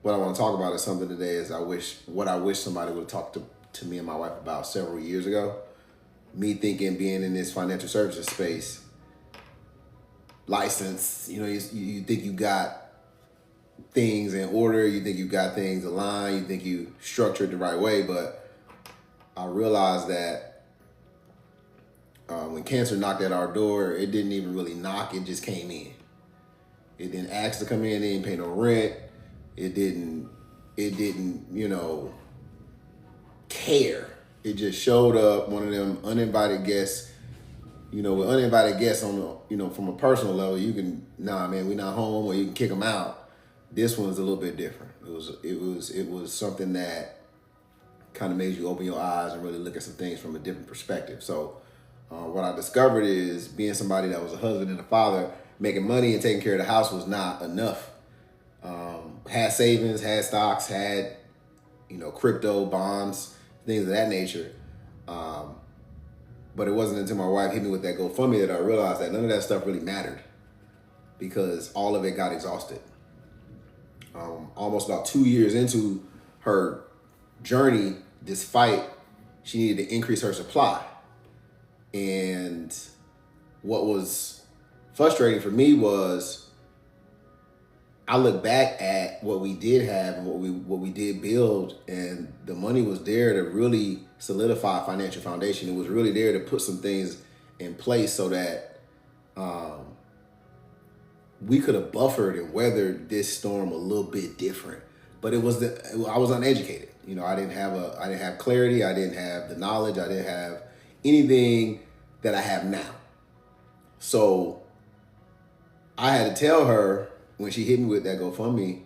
what I want to talk about is something today is what I wish somebody would have talked to me and my wife about several years ago. Me thinking being in this financial services space, license, you think you got things in order, you think you got things aligned, you think you structured the right way, but I realized that when cancer knocked at our door, it didn't even really knock, it just came in. It didn't ask to come in, it didn't pay no rent, it didn't, care. It just showed up, one of them uninvited guests. With uninvited guests from a personal level, you can, nah, man, we not home, or you can kick them out. This one's a little bit different. It was something that kind of made you open your eyes and really look at some things from a different perspective. So what I discovered is being somebody that was a husband and a father, making money and taking care of the house was not enough. Had savings, had stocks, had, crypto, bonds, things of that nature. But it wasn't until my wife hit me with that GoFundMe that I realized that none of that stuff really mattered, because all of it got exhausted. Almost about 2 years into her journey, this fight, she needed to increase her supply. And what was frustrating for me was I look back at what we did have and what we did build, and the money was there to really solidify a financial foundation. It was really there to put some things in place so that we could have buffered and weathered this storm a little bit different. But I was uneducated. I didn't have clarity. I didn't have the knowledge. I didn't have anything that I have now. So I had to tell her when she hit me with that GoFundMe.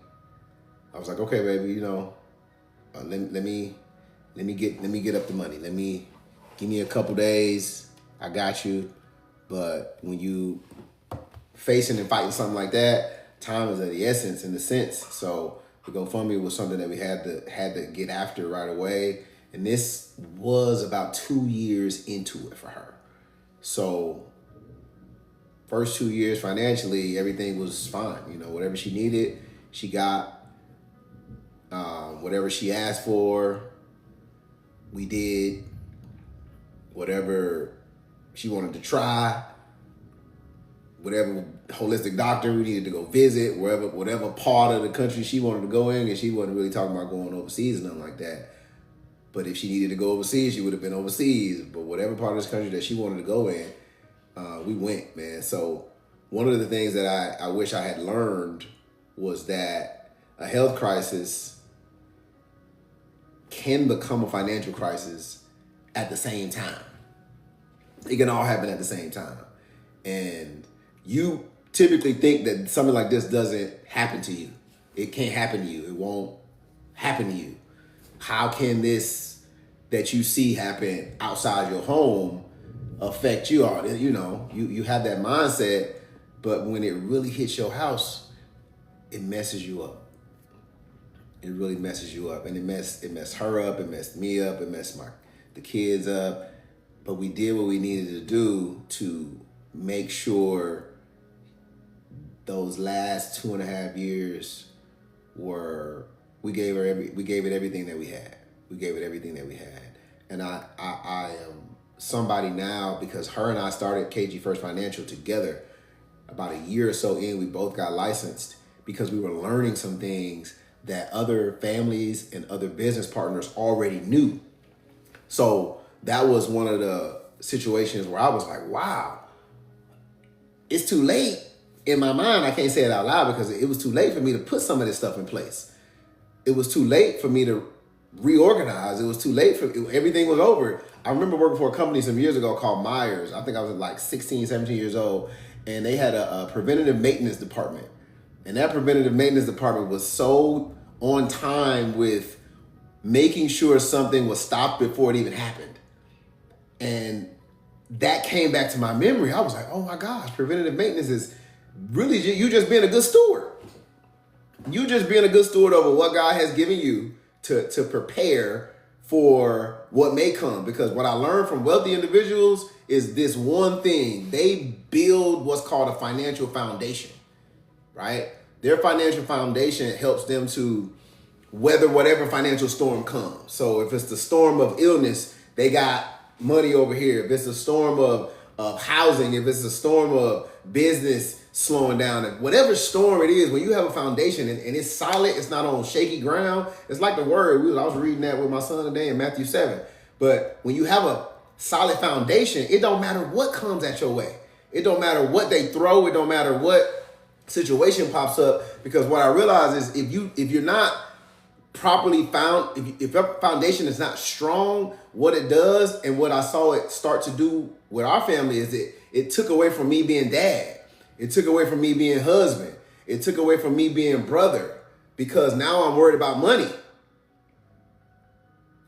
I was like, okay, baby, let me get up the money. Give me a couple days. I got you. But when you facing and fighting something like that, time is of the essence in the sense. So the GoFundMe was something that we had to get after right away. And this was about 2 years into it for her. So first 2 years financially, everything was fine. Whatever she needed, she got. Whatever she asked for, we did. Whatever she wanted to try, whatever holistic doctor we needed to go visit, whatever part of the country she wanted to go in, and she wasn't really talking about going overseas and nothing like that. But if she needed to go overseas, she would have been overseas. But whatever part of this country that she wanted to go in, we went, man. So one of the things that I wish I had learned was that a health crisis can become a financial crisis at the same time. It can all happen at the same time. And you typically think that something like this doesn't happen to you. It can't happen to you. It won't happen to you. How can this that you see happen outside your home affect you? You have that mindset, but when it really hits your house, it messes you up. It really messes you up. And it messed her up, it messed me up, it messed the kids up. But we did what we needed to do to make sure those last 2.5 years we gave it everything that we had. We gave it everything that we had. And I am somebody now, because her and I started KG First Financial together. About a year or so in, we both got licensed because we were learning some things that other families and other business partners already knew. So that was one of the situations where I was like, wow, it's too late. In my mind, I can't say it out loud because it was too late for me to put some of this stuff in place. It was too late for me to reorganize. It was too late everything was over. I remember working for a company some years ago called Myers. I think I was like 16, 17 years old. And they had a preventative maintenance department. And that preventative maintenance department was so on time with making sure something was stopped before it even happened. And that came back to my memory. I was like, oh my gosh, preventative maintenance is really you just being a good steward. You just being a good steward over what God has given you to prepare for what may come. Because what I learned from wealthy individuals is this one thing. They build what's called a financial foundation, right? Their financial foundation helps them to weather whatever financial storm comes. So if it's the storm of illness, they got money over here. If it's a storm of housing, if it's a storm of business slowing down, whatever storm it is, when you have a foundation and it's solid, it's not on shaky ground. It's like the word. I was reading that with my son today in Matthew 7. But when you have a solid foundation, it don't matter what comes at your way. It don't matter what they throw. It don't matter what situation pops up. Because what I realize is if you're not properly found, if your foundation is not strong, what it does and what I saw it start to do with our family is it took away from me being dad. It took away from me being husband. It took away from me being brother, because now I'm worried about money.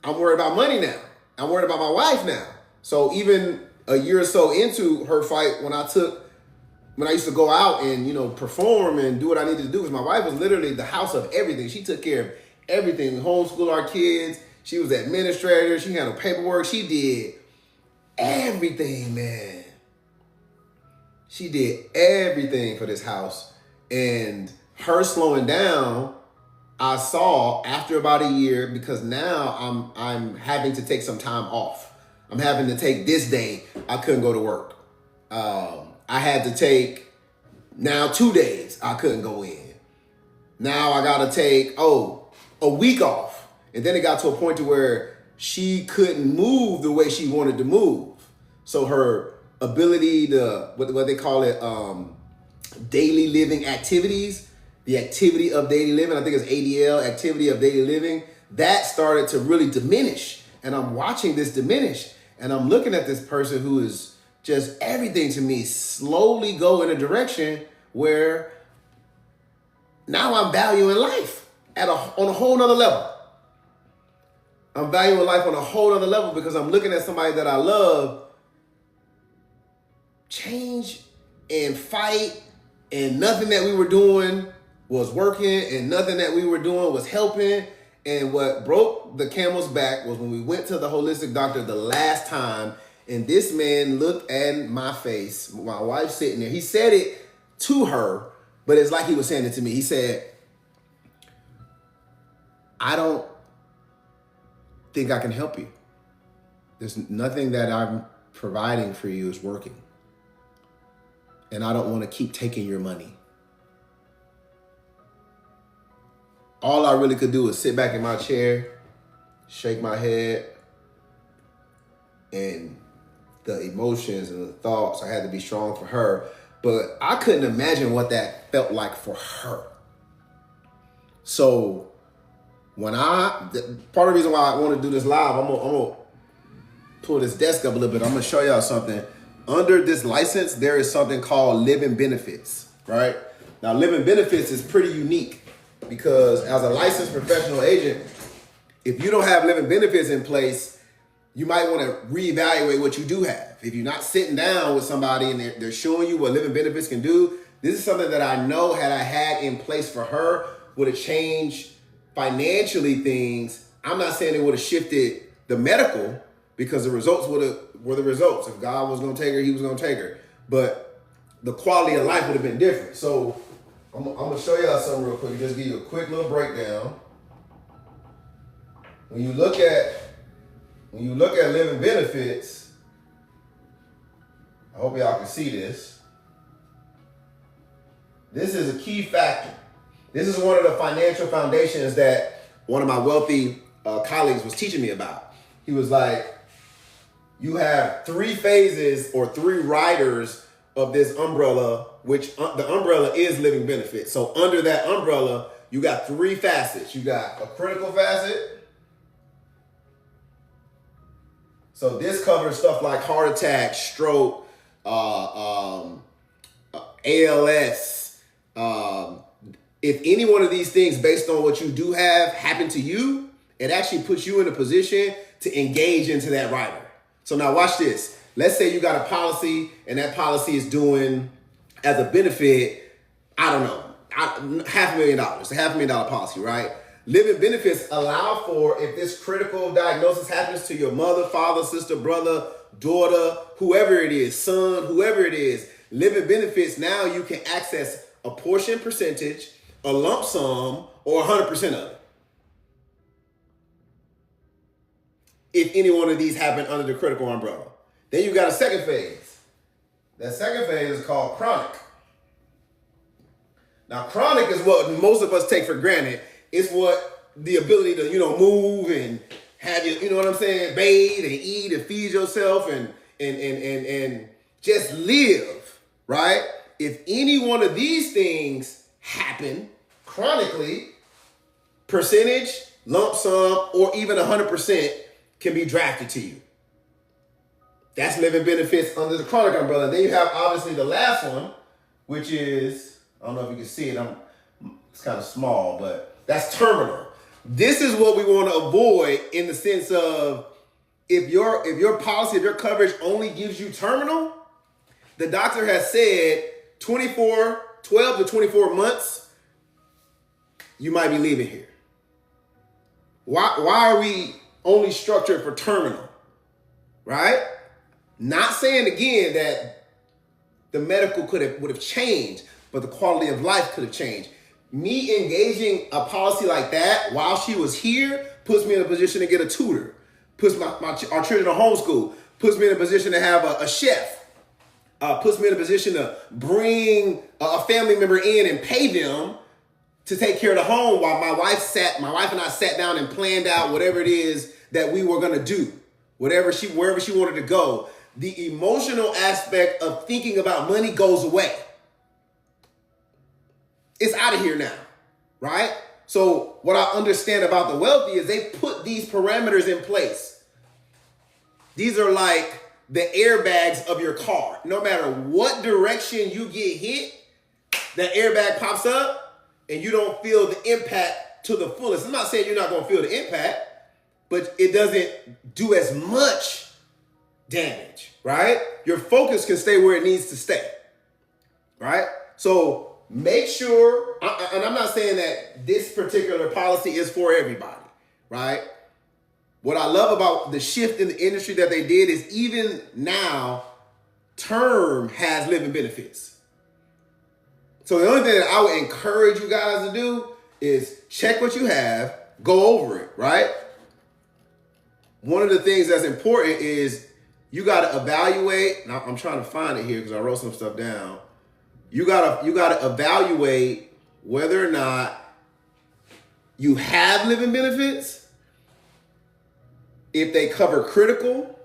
I'm worried about money now. I'm worried about my wife now. So even a year or so into her fight, when I used to go out and, perform and do what I needed to do, because my wife was literally the house of everything. She took care of everything, homeschool our kids. She was administrator. She handled paperwork. She did everything, man. She did everything for this house. And her slowing down, I saw after about a year, because now I'm having to take some time off. I'm having to take this day. I couldn't go to work. I had to take now 2 days. I couldn't go in. Now I got to take, a week off. And then it got to a point to where she couldn't move the way she wanted to move. So her ability to, what they call it, daily living activities, the activity of daily living, I think it's ADL, activity of daily living, that started to really diminish. And I'm watching this diminish. And I'm looking at this person who is just everything to me slowly go in a direction where now I'm valuing life on a whole nother level. I'm valuing life on a whole other level because I'm looking at somebody that I love change and fight, and nothing that we were doing was working, and nothing that we were doing was helping. And what broke the camel's back was when we went to the holistic doctor the last time, and this man looked at my face, my wife sitting there. He said it to her, but it's like he was saying it to me. He said, I don't think I can help you. There's nothing that I'm providing for you is working. And I don't want to keep taking your money. All I really could do was sit back in my chair, shake my head, and the emotions and the thoughts, I had to be strong for her. But I couldn't imagine what that felt like for her. So part of the reason why I want to do this live, I'm gonna pull this desk up a little bit. I'm gonna show y'all something. Under this license, there is something called living benefits, right? Now, living benefits is pretty unique because as a licensed professional agent, if you don't have living benefits in place, you might want to reevaluate what you do have. If you're not sitting down with somebody and they're showing you what living benefits can do, this is something that I know had I had in place for her would have changed financially things. I'm not saying it would have shifted the medical, because the results were the results. If God was going to take her, he was going to take her. But the quality of life would have been different. So I'm going to show y'all something real quick. Just give you a quick little breakdown. When you look at living benefits, I hope y'all can see this. This is a key factor. This is one of the financial foundations that one of my wealthy colleagues was teaching me about. He was like, you have 3 phases or 3 riders of this umbrella, which the umbrella is living benefits. So under that umbrella, you got 3 facets. You got a critical facet. So this covers stuff like heart attack, stroke, ALS. If any one of these things based on what you do have happen to you, it actually puts you in a position to engage into that rider. So now watch this. Let's say you got a policy and that policy is doing as a benefit, I don't know, $500,000. It's a $500,000 policy, right? Living benefits allow for, if this critical diagnosis happens to your mother, father, sister, brother, daughter, whoever it is, son, whoever it is, living benefits, now you can access a portion percentage, a lump sum, or 100% of it. if any one of these happen under the critical umbrella. Then you got a second phase. That second phase is called chronic. Now, chronic is what most of us take for granted. It's what the ability to, move and have you know what I'm saying, bathe and eat and feed yourself and just live, right? If any one of these things happen chronically, percentage, lump sum, or even 100% can be drafted to you. That's living benefits under the chronic umbrella. Then you have obviously the last one, which is, I don't know if you can see it, it's kind of small, but that's terminal. This is what we want to avoid in the sense of if your policy, if your coverage only gives you terminal, the doctor has said 12 to 24 months, you might be leaving here. Why are we only structured for terminal, right? Not saying again that the medical would have changed, but the quality of life could have changed. Me engaging a policy like that while she was here puts me in a position to get a tutor, puts our children in homeschool, puts me in a position to have a chef, puts me in a position to bring a family member in and pay them to take care of the home while my wife and I sat down and planned out whatever it is that we were gonna do, wherever she wanted to go. The emotional aspect of thinking about money goes away. It's out of here now, right? So what I understand about the wealthy is they put these parameters in place. These are like the airbags of your car. No matter what direction you get hit, that airbag pops up and you don't feel the impact to the fullest. I'm not saying you're not going to feel the impact, but it doesn't do as much damage, right? Your focus can stay where it needs to stay, right? So make sure, and I'm not saying that this particular policy is for everybody, right? What I love about the shift in the industry that they did is even now, term has living benefits. So the only thing that I would encourage you guys to do is check what you have, go over it, right? One of the things that's important is you got to evaluate. Now I'm trying to find it here because I wrote some stuff down. You gotta evaluate whether or not you have living benefits, if they cover critical,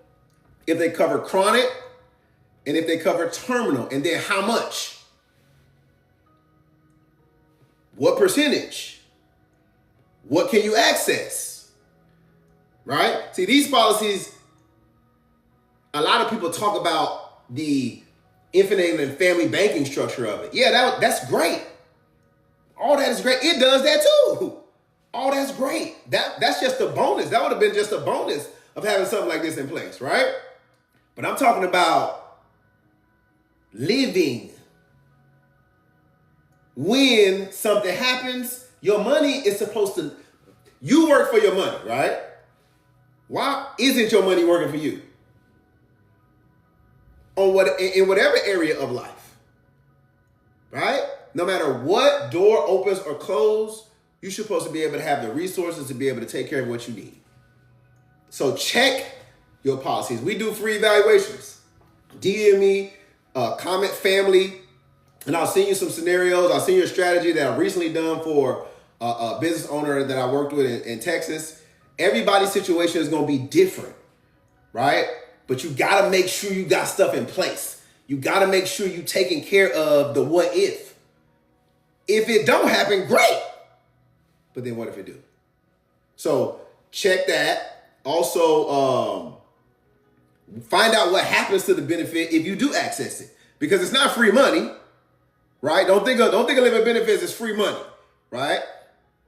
if they cover chronic, and if they cover terminal, and then how much? What percentage? What can you access? Right? See, these policies, a lot of people talk about the infinite and family banking structure of it. Yeah, that's great. All that is great. It does that too. All that's great. That's just a bonus. That would have been just a bonus of having something like this in place, right? But I'm talking about living. When something happens, your money is supposed to, you work for your money, right? Why isn't your money working for you? In whatever area of life, right? No matter what door opens or closes, you're supposed to be able to have the resources to be able to take care of what you need. So check your policies. We do free evaluations. DM me, comment family, and I'll send you some scenarios. I'll send you a strategy that I've recently done for a business owner that I worked with in Texas. Everybody's situation is going to be different, right? But you got to make sure you got stuff in place. You got to make sure you're taking care of the what if. If it don't happen, great. But then what if it do? So check that. Also, find out what happens to the benefit if you do access it. Because it's not free money, right? Don't think of living benefits as free money, right?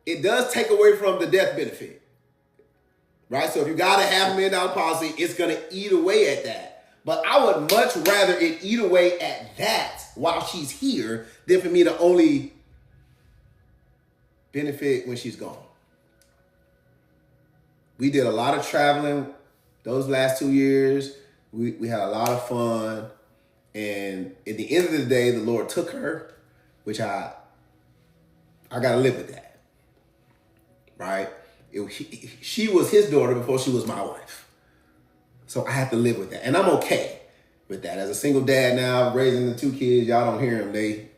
It does take away from the death benefit. Right? So if you got a $500,000 policy, it's going to eat away at that. But I would much rather it eat away at that while she's here than for me to only benefit when she's gone. We did a lot of traveling those last 2 years. We had a lot of fun. And at the end of the day, the Lord took her, which I got to live with that. Right? She was his daughter before she was my wife. So I have to live with that. And I'm okay with that. As a single dad now, raising the 2 kids, y'all don't hear them. They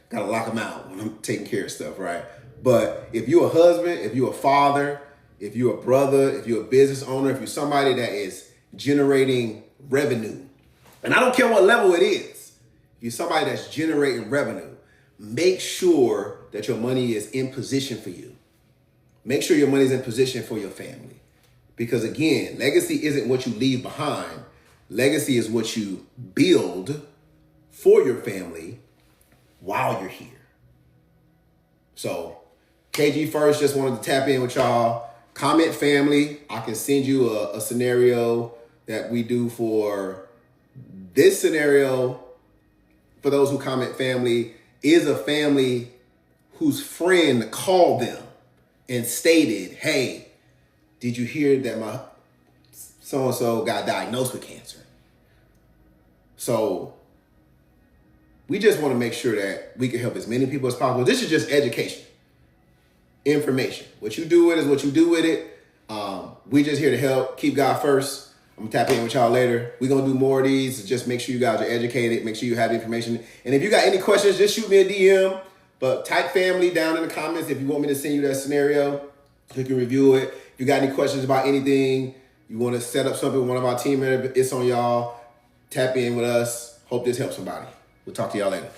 gotta lock them out when I'm taking care of stuff, right? But if you're a husband, if you're a father, if you're a brother, if you're a business owner, if you're somebody that is generating revenue, and I don't care what level it is, if you're somebody that's generating revenue, make sure that your money is in position for you. Make sure your money is in position for your family. Because again, legacy isn't what you leave behind. Legacy is what you build for your family while you're here. So KG first, just wanted to tap in with y'all. Comment family. I can send you a scenario that we do for this scenario. For those who comment family, is a family whose friend called them and stated, hey, did you hear that my so-and-so got diagnosed with cancer? So we just want to make sure that we can help as many people as possible. This is just education, information. What you do with it is what you do with it. We just here to help. Keep God first. I'm going to tap in with y'all later. We're going to do more of these. Just make sure you guys are educated. Make sure you have the information. And if you got any questions, just shoot me a DM. But type family down in the comments if you want me to send you that scenario. You can review it. If you got any questions about anything, you want to set up something with one of our team members, it's on y'all. Tap in with us. Hope this helps somebody. We'll talk to y'all later.